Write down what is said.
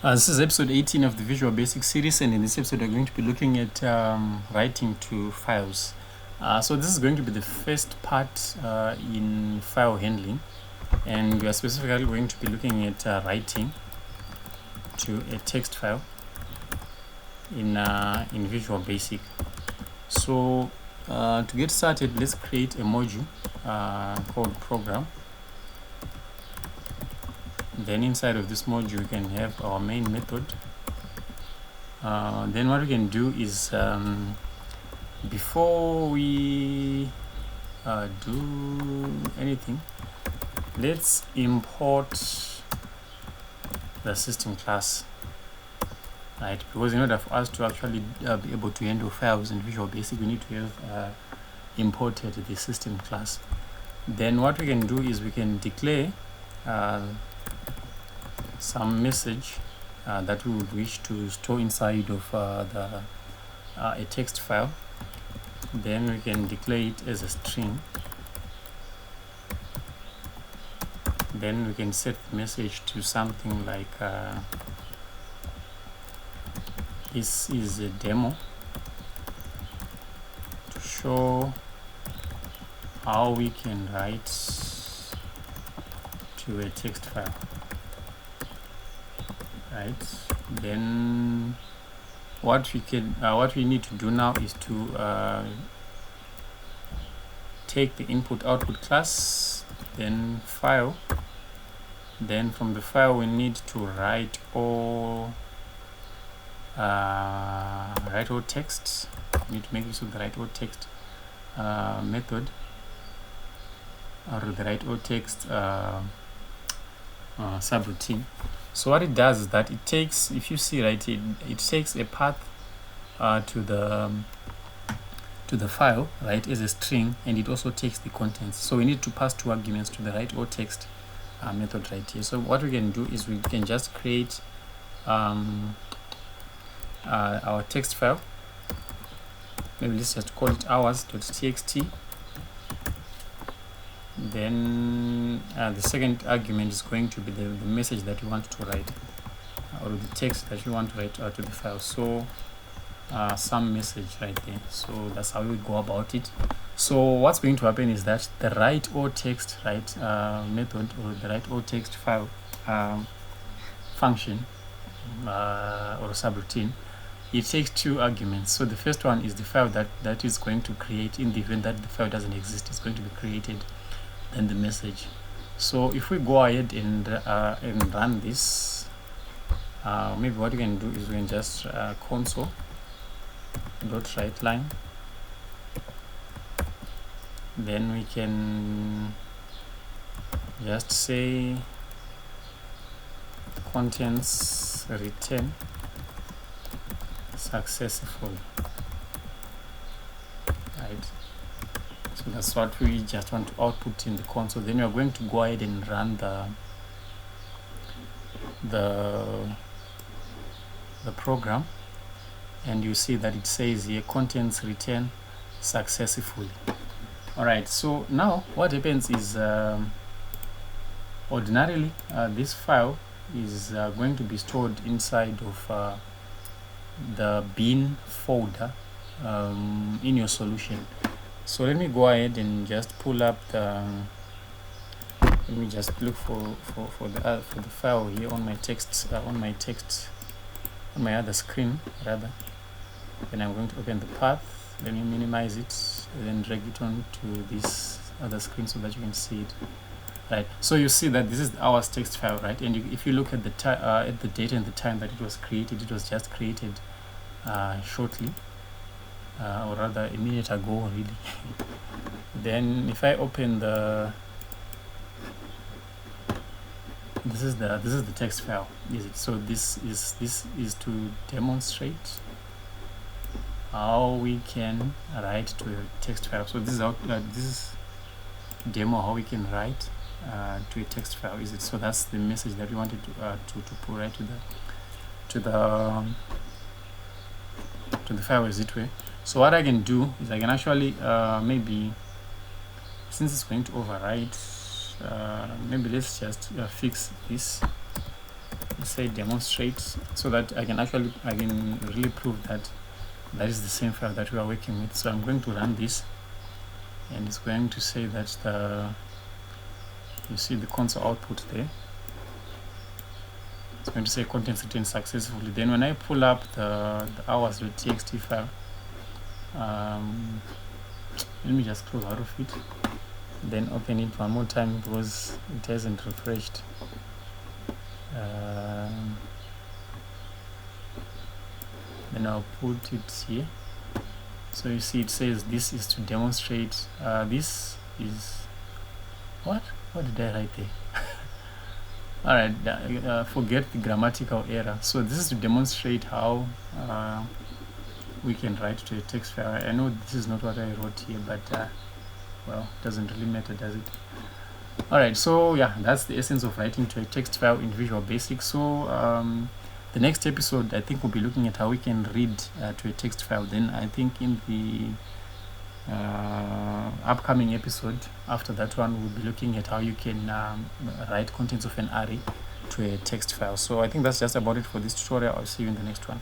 This is episode 18 of the Visual Basic series, and in this episode we're going to be looking at writing to files. So this is going to be the first part in file handling, and we are specifically going to be looking at writing to a text file in Visual Basic. So to get started, let's create a module called program. Then inside of this module we can have our main method. Then what we can do is before we do anything, let's import the system class, right? Because in order for us to actually be able to handle files in Visual Basic, we need to have imported the system class. Then what we can do is we can declare some message that we would wish to store inside of a text file. Then we can declare it as a string. Then we can set the message to something like this is a demo to show how we can write to a text file. Right, then what we need to do now is to take the input output class, then file, then from the file we need to write all text. We need to make use of the write all text method, or the write all text subroutine. So what it does is that it takes, if you see, right, it takes a path to the file, right, as a string, and it also takes the contents. So we need to pass two arguments to the write all text method right here. So what we can do is we can just create our text file. Maybe let's just call it ours.txt. Then the second argument is going to be the message that you want to write, or the text that you want to write to the file. So some message right there. So that's how we would go about it. So what's going to happen is that the write all text method, or the write all text file function or subroutine, it takes two arguments. So the first one is the file that is going to create. In the event that the file doesn't exist, it's going to be created, and the message. So if we go ahead and run this, maybe what we can do is we can just console.writeLine. Then we can just say contents return successful, right? So that's what we just want to output in the console. Then we are going to go ahead and run the program, and you see that it says here contents return successfully. All right, so now what happens is ordinarily this file is going to be stored inside of the bin folder in your solution. So let me go ahead and just pull up let me just look for the file here on my text on my other screen rather. Then I'm going to open the path. Let me minimize it and then drag it on to this other screen so that you can see it. Right. So you see that this is our text file, right? And if you look at the date and the time that it was created, it was just created shortly. Or rather a minute ago, really. Then if I open this is the text file, is it? So this is to demonstrate how we can write to a text file. So this is demo how we can write to a text file, is it? So that's the message that we wanted to put right to the file, is it way. So what I can do is I can actually maybe, since it's going to overwrite, maybe let's just fix this. say demonstrate, so that I can really prove that that is the same file that we are working with. So I'm going to run this, and it's going to say that you see the console output there. It's going to say contents written successfully. Then when I pull up the hours.txt file, let me just close out of it, then open it one more time because it hasn't refreshed. Then I'll put it here. So you see it says this is to demonstrate. This is what did I write there? All right, forget the grammatical error. So this is to demonstrate how we can write to a text file. I know this is not what I wrote here, but well, it doesn't really matter, does it? All right, so yeah, that's the essence of writing to a text file in Visual Basic. So the next episode, I think we'll be looking at how we can read to a text file. Then I think in the upcoming episode after that one, we'll be looking at how you can write contents of an array to a text file. So I think that's just about it for this tutorial. I'll see you in the next one.